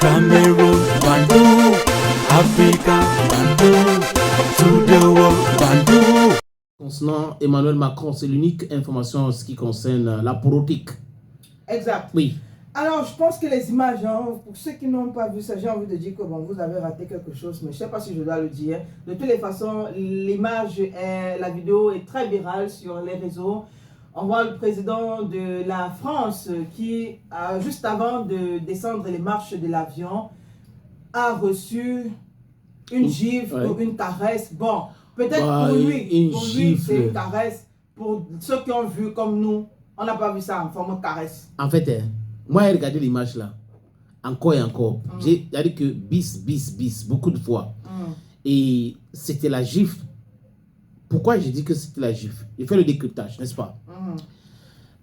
Cameroon, Bandung, Africa, Bandung, to the world, Bandung. Concernant Emmanuel Macron, c'est l'unique information en ce qui concerne la politique. Exact. Oui. Alors, je pense que les images, pour ceux qui n'ont pas vu ça, j'ai envie de dire que bon, vous avez raté quelque chose, mais je ne sais pas si je dois le dire. De toutes les façons, l'image, la vidéo est très virale sur les réseaux. On voit le président de la France qui, juste avant de descendre les marches de l'avion, a reçu une gifle ou une caresse. Bon, peut-être pour lui, c'est une caresse. Pour ceux qui ont vu comme nous, on n'a pas vu ça en forme de caresse. En fait, moi, j'ai regardé l'image là, encore et encore. J'ai dit que bis, beaucoup de fois. Et c'était la gifle. Pourquoi j'ai dit que c'était la gifle? J'ai fait le décryptage, n'est-ce pas?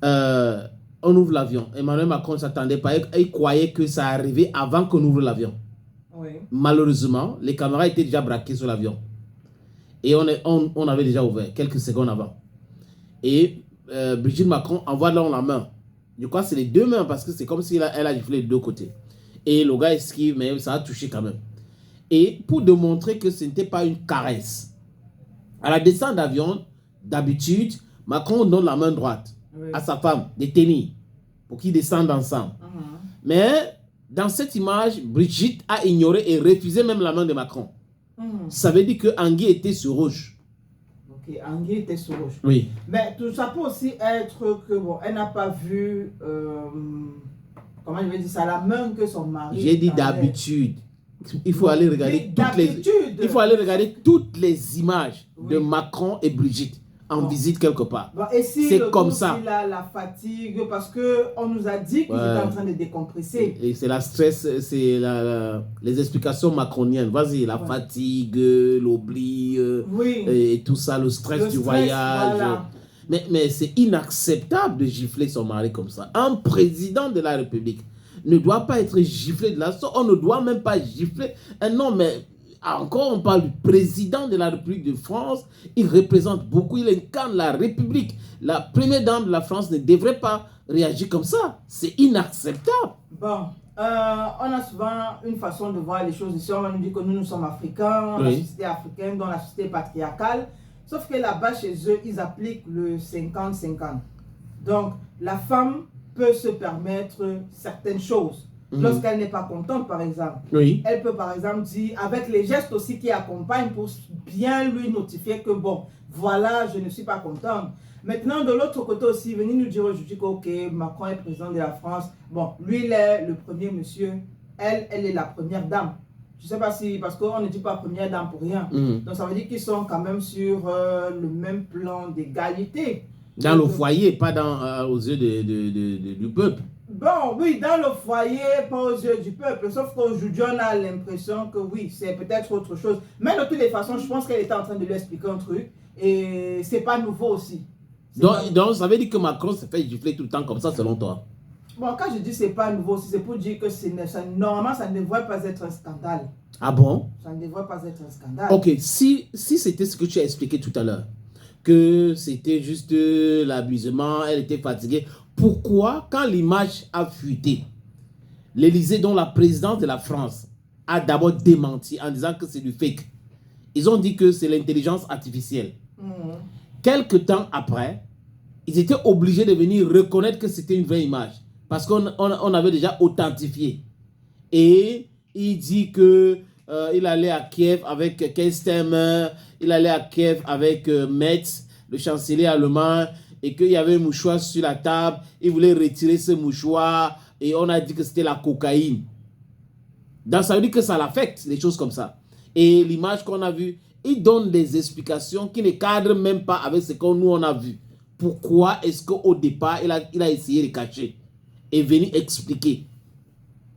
On ouvre l'avion. Emmanuel Macron ne s'attendait pas. Il croyait que ça arrivait avant qu'on ouvre l'avion. Oui. Malheureusement, les caméras étaient déjà braquées sur l'avion. Et on avait déjà ouvert quelques secondes avant. Et Brigitte Macron envoie dans la main. Je crois que c'est les deux mains parce que c'est comme si elle a giflé de deux côtés. Et le gars esquive, mais ça a touché quand même. Et pour démontrer que ce n'était pas une caresse. À la descente d'avion, d'habitude, Macron donne la main droite à sa femme, détenue, pour qu'ils descendent ensemble. Mais dans cette image, Brigitte a ignoré et refusé même la main de Macron. Ça veut dire que Anguille était sur rouge. Ok, Anguille était sur rouge. Oui. Mais tout ça peut aussi être que, bon, elle n'a pas vu, comment je vais dire ça, la main que son mari... J'ai dit d'habitude. Il faut aller regarder toutes les images de Macron et Brigitte en visite quelque part. Bon, et si c'est comme ça. La fatigue, parce qu'on nous a dit qu'il était en train de décompresser. Et c'est la stress, c'est les explications macroniennes. Vas-y, la fatigue, l'oubli, et tout ça, le stress du voyage. Voilà. Mais c'est inacceptable de gifler son mari comme ça. Un président de la République ne doit pas être giflé de la sorte. On ne doit même pas gifler un homme, mais encore on parle du président de la République de France. Il représente beaucoup, il incarne la République. La première dame de la France ne devrait pas réagir comme ça. C'est inacceptable. Bon, on a souvent une façon de voir les choses ici. On va nous dire que nous sommes africains, la société africaine, dans la société patriarcale. Sauf que là-bas, chez eux, ils appliquent le 50-50. Donc, la femme peut se permettre certaines choses. Lorsqu'elle n'est pas contente, par exemple. Elle peut, par exemple, dire, avec les gestes aussi qui accompagnent pour bien lui notifier que, bon, voilà, je ne suis pas contente. Maintenant, de l'autre côté aussi, venir nous dire aujourd'hui que, ok, Macron est président de la France. Bon, lui, il est le premier monsieur. Elle est la première dame. Je ne sais pas si, parce qu'on ne dit pas première dame pour rien. Donc, ça veut dire qu'ils sont quand même sur le même plan d'égalité. Dans le foyer, pas aux yeux du peuple. Bon, oui, dans le foyer, pas aux yeux du peuple. Sauf qu'aujourd'hui, on a l'impression que oui, c'est peut-être autre chose. Mais de toutes les façons, je pense qu'elle était en train de lui expliquer un truc. Et c'est pas nouveau aussi. Donc, ça veut dire que Macron se fait gifler tout le temps comme ça, selon toi? Bon, quand je dis c'est pas nouveau aussi, c'est pour dire que normalement, ça ne devrait pas être un scandale. Ah bon? Ça ne devrait pas être un scandale. Ok, si c'était ce que tu as expliqué tout à l'heure, que c'était juste l'abusement, elle était fatiguée, pourquoi, quand l'image a fuité, l'Élysée, dont la présidente de la France, a d'abord démenti en disant que c'est du fake? Ils ont dit que c'est l'intelligence artificielle. Quelque temps après, ils étaient obligés de venir reconnaître que c'était une vraie image. Parce qu'on avait déjà authentifié. Et il dit que il allait à Kiev avec Keir Starmer, il allait à Kiev avec Metz, le chancelier allemand, et qu'il y avait un mouchoir sur la table, il voulait retirer ce mouchoir, et on a dit que c'était la cocaïne. Donc ça veut dire que ça l'affecte, des choses comme ça. Et l'image qu'on a vue, il donne des explications qui ne cadrent même pas avec ce que nous on a vu. Pourquoi est-ce qu'au départ, il a essayé de cacher et venir expliquer?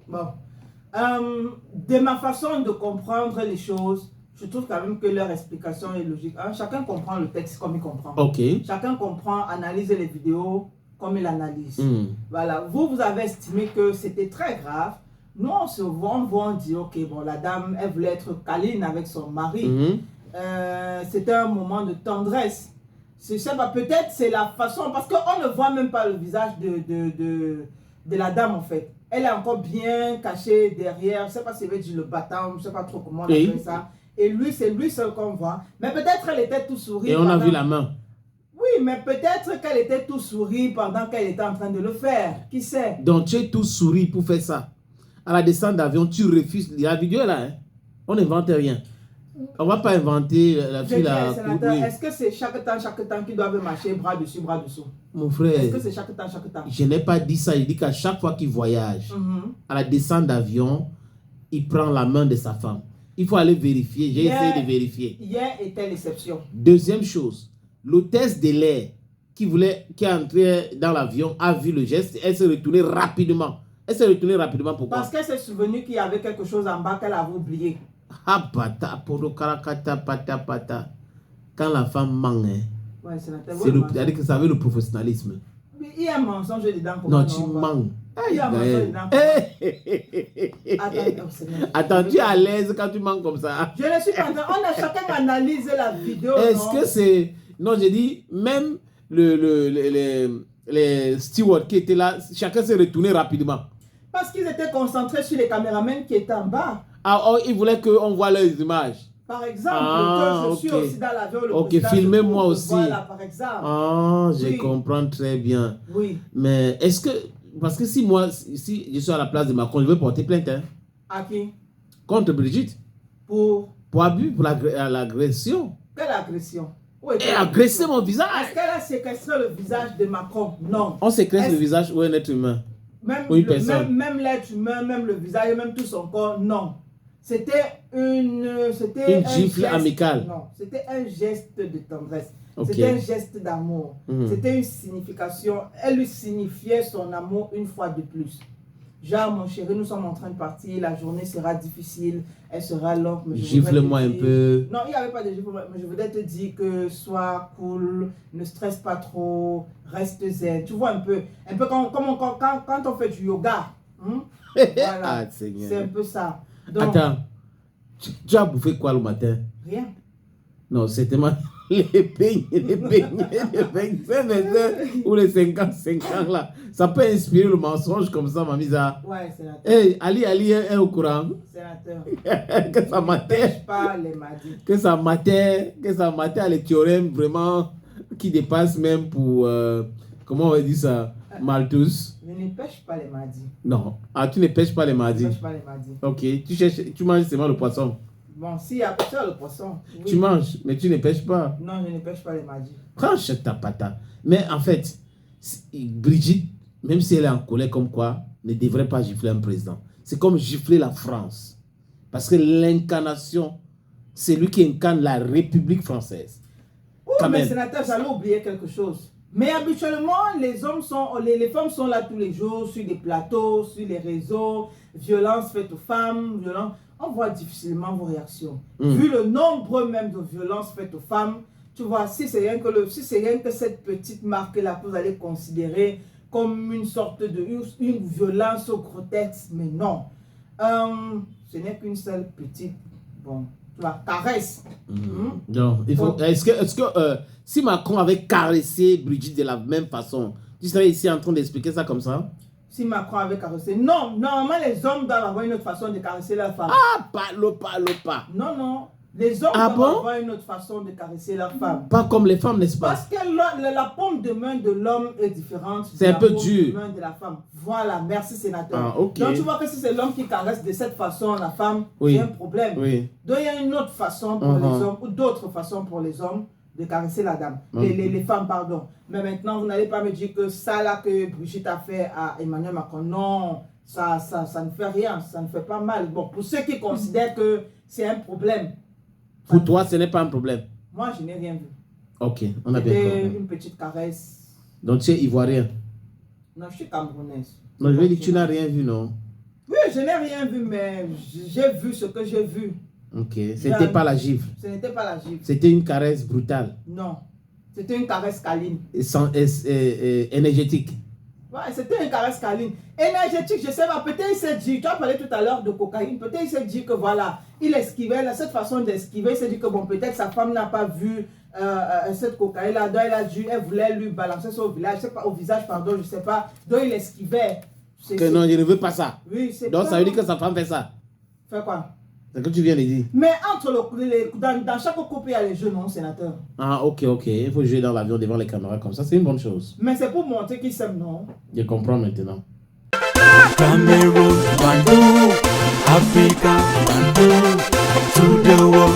Bon. De ma façon de comprendre les choses, je trouve quand même que leur explication est logique. Chacun comprend le texte comme il comprend. Chacun comprend, analyse les vidéos comme il analyse. Voilà. Vous avez estimé que c'était très grave. Nous, on se voit, on dit, ok, bon, la dame, elle voulait être câline avec son mari. C'était un moment de tendresse. Je sais pas, peut-être c'est la façon, parce qu'on ne voit même pas le visage de la dame en fait. Elle est encore bien cachée derrière. Je ne sais pas si elle veut dire le bâton, je ne sais pas trop comment on appelle ça. Et lui, c'est lui seul qu'on voit. Mais peut-être elle était tout souris. Et on a vu la main. Oui, mais peut-être qu'elle était tout souris pendant qu'elle était en train de le faire. Qui sait? Donc tu es tout souris pour faire ça. À la descente d'avion, tu refuses. La vidéo est là. Hein? On n'invente rien. On ne va pas inventer la fille là. Est-ce que c'est chaque temps qu'ils doivent marcher bras dessus, bras dessous? Mon frère. Est-ce que c'est chaque temps? Je n'ai pas dit ça. Je dis qu'à chaque fois qu'il voyage, à la descente d'avion, il prend la main de sa femme. Il faut aller vérifier. J'ai essayé de vérifier. Hier était l'exception. Deuxième chose, l'hôtesse de l'air qui est entrée dans l'avion a vu le geste. Elle s'est retournée rapidement. Pourquoi? Parce qu'elle s'est souvenue qu'il y avait quelque chose en bas qu'elle avait oublié. Ah, pata, pata. Quand la femme ment, hein, Ouais, c'est-à-dire que ça veut le professionnalisme. Il y a un mensonge dedans. Non, tu mens. Il y a un mensonge dedans. Attends, tu es à l'aise quand tu mens comme ça. Je ne suis pas en train. On a chacun analysé la vidéo. Est-ce que c'est... Non, j'ai dit, même les stewards qui étaient là, chacun s'est retourné rapidement. Parce qu'ils étaient concentrés sur les caméramans qui étaient en bas. Ah, oh, ils voulaient qu'on voit leurs images. Par exemple, que je suis aussi dans l'avion. Ok, filmez-moi aussi. Voilà, par exemple. Ah, je comprends très bien. Oui. Mais est-ce que... Parce que si je suis à la place de Macron, je vais porter plainte. Hein, à qui? contre Brigitte. Pour abus, pour l'agression. Quelle agression? Et agresser mon visage. Est-ce qu'elle a séquestré le visage de Macron? Non. On séquestre le visage ou un être humain? Même l'être humain, même le visage, même tout son corps, non. C'était une gifle amicale. Non, c'était un geste de tendresse. Okay. C'était un geste d'amour. C'était une signification. Elle lui signifiait son amour une fois de plus. Genre, mon chéri, nous sommes en train de partir. La journée sera difficile. Elle sera longue. Gifle-moi un peu. Non, il n'y avait pas de gifle. Mais je voudrais te dire que sois cool, ne stresse pas trop, reste zen. Tu vois un peu quand on fait du yoga. Voilà. Ah, Seigneur. C'est un peu ça. Donc, attends, tu as bouffé quoi le matin? Rien. Non, c'était les beignes, ou les 50 là. Ça peut inspirer le mensonge comme ça, Mamisa. Ouais, sénateur. Hey, Ali est au courant. Sénateur. Que ça matait. Pas les madis. Que ça matait les théorèmes vraiment qui dépassent même pour, comment on va dire ça, Malthus. Je ne pêche pas les mardis. Non. Ah, tu ne pêches pas les mardis. Je ne pêche pas les mardis. Ok. Tu manges seulement le poisson. Bon, s'il y a ça, le poisson. Oui. Tu manges, mais tu ne pêches pas. Non, je ne pêche pas les mardis. Franche ta pata. Mais en fait, Brigitte, même si elle est en colère comme quoi, ne devrait pas gifler un président. C'est comme gifler la France. Parce que l'incarnation, c'est lui qui incarne la République française. Oh, mais sénateur, j'allais oublier quelque chose. Mais habituellement, les femmes sont là tous les jours, sur des plateaux, sur les réseaux, violence faite aux femmes, on voit difficilement vos réactions. Vu le nombre même de violences faites aux femmes, tu vois, si c'est rien que cette petite marque-là que vous allez considérer comme une sorte de une violence grotesque, mais non. Ce n'est qu'une seule petite, tu vois, caresse. Non, est-ce que si Macron avait caressé Brigitte de la même façon, tu serais ici en train d'expliquer ça comme ça? Si Macron avait caressé, non, normalement les hommes doivent avoir une autre façon de caresser leur femme. Ah, pas. Non, les hommes doivent avoir une autre façon de caresser leur femme. Pas comme les femmes, n'est-ce pas? Parce que la paume de main de l'homme est différente. C'est un peu dur. De la paume de main de la femme. Voilà, merci sénateur. Ah, ok. Donc tu vois que si c'est l'homme qui caresse de cette façon la femme, oui. c'est un problème. Oui. Donc il y a une autre façon pour les hommes, ou d'autres façons pour les hommes de caresser la dame. Les femmes, pardon. Mais maintenant, vous n'allez pas me dire que ça là que Brigitte a fait à Emmanuel Macron, non, ça ne fait rien, ça ne fait pas mal. Bon, pour ceux qui considèrent que c'est un problème. Pour toi, ce n'est pas un problème. Moi, je n'ai rien vu. Ok, on a bien compris. Une petite caresse. Donc tu es ivoirien? Non, je suis camerounaise. Non, je veux dire que tu n'as rien vu, non? Oui, je n'ai rien vu, mais j'ai vu ce que j'ai vu. Ok, c'était pas la gifle. Ce n'était pas la gifle. C'était une caresse brutale. Non, c'était une caresse câline. Énergétique. Ouais, c'était une caresse câline. Énergétique, je sais pas, peut-être il s'est dit, tu as parlé tout à l'heure de cocaïne, peut-être il s'est dit que voilà, il esquivait, cette façon d'esquiver, il s'est dit que bon, peut-être sa femme n'a pas vu cette cocaïne-là, donc elle voulait lui balancer ça au visage, pardon, je sais pas, donc il esquivait. Que non, je ne veux pas ça. Oui, c'est Donc pas... ça veut dire que sa femme fait ça. Fait quoi? C'est ce que tu viens de dire. Mais entre dans chaque couple, il y a les jeux, non, sénateur? Ah, ok. Il faut jouer dans l'avion devant les caméras comme ça. C'est une bonne chose. Mais c'est pour montrer qu'ils s'aiment, non? Je comprends maintenant. Cameroon, Bandung, Africa, Bandung, to the world.